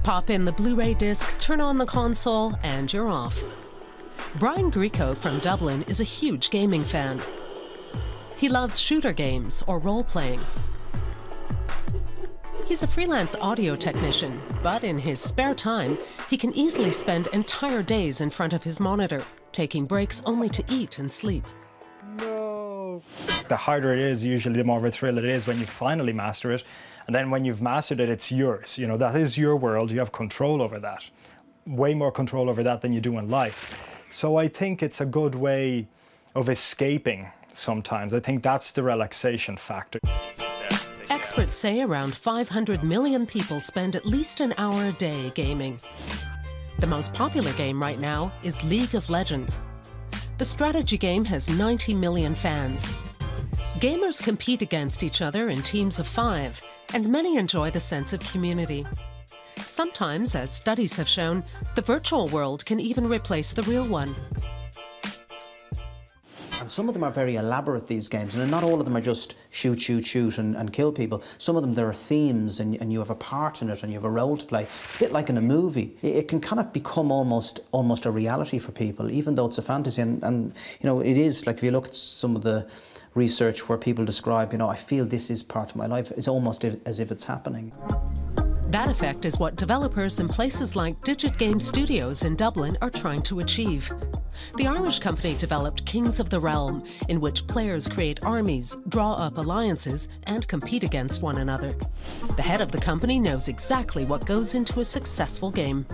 Pop in the Blu-ray disc, turn on the console, and you're off. Brian Grieco from Dublin is a huge gaming fan. He loves shooter games or role-playing. He's a freelance audio technician, but in his spare time, he can easily spend entire days in front of his monitor, taking breaks only to eat and sleep. No. The harder it is, usually the more of a thrill it is when you finally master it. And then when you've mastered it, it's yours. You know, that is your world. You have control over that. Way more control over that than you do in life. So I think it's a good way of escaping sometimes. I think that's the relaxation factor. Experts say around 500 million people spend at least an hour a day gaming. The most popular game right now is League of Legends. The strategy game has 90 million fans. Gamers compete against each other in teams of 5, and many enjoy the sense of community. Sometimes, as studies have shown, the virtual world can even replace the real one. And some of them are very elaborate, these games, and not all of them are just shoot, shoot, shoot and kill people. Some of them, there are themes and you have a part in it and you have a role to play. A bit like in a movie. It can kind of become almost a reality for people, even though it's a fantasy. And you know, it is, like if you look at some of the research where people describe, you know, I feel this is part of my life, it's almost as if it's happening. That effect is what developers in places like Digit Game Studios in Dublin are trying to achieve. The Irish company developed Kings of the Realm, in which players create armies, draw up alliances, and compete against one another. The head of the company knows exactly what goes into a successful game.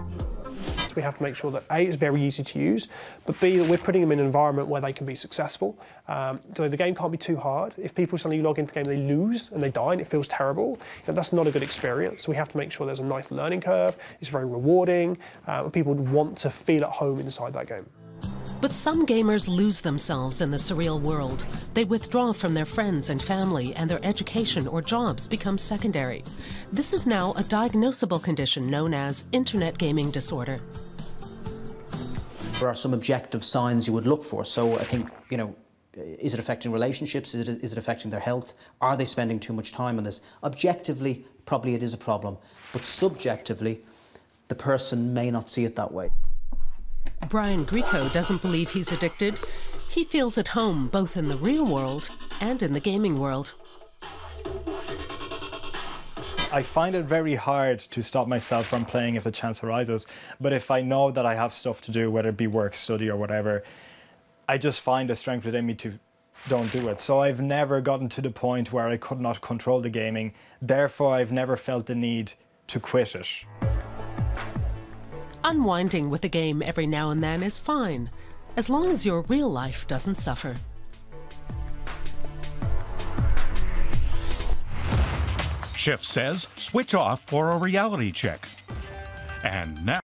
So we have to make sure that A, it's very easy to use, but B, that we're putting them in an environment where they can be successful. So the game can't be too hard. If people suddenly log into the game, they lose and they die and it feels terrible, you know, that's not a good experience. So we have to make sure there's a nice learning curve, it's very rewarding, and people would want to feel at home inside that game. But some gamers lose themselves in the surreal world. They withdraw from their friends and family, and their education or jobs become secondary. This is now a diagnosable condition known as internet gaming disorder. There are some objective signs you would look for. So I think, you know, is it affecting relationships? Is it affecting their health? Are they spending too much time on this? Objectively, probably it is a problem. But subjectively, the person may not see it that way. Brian Grieco doesn't believe he's addicted. He feels at home both in the real world and in the gaming world. I find it very hard to stop myself from playing if the chance arises. But if I know that I have stuff to do, whether it be work, study or whatever, I just find a strength within me to don't do it. So I've never gotten to the point where I could not control the gaming. Therefore, I've never felt the need to quit it. Unwinding with a game every now and then is fine, as long as your real life doesn't suffer. Schiff says switch off for a reality check. And now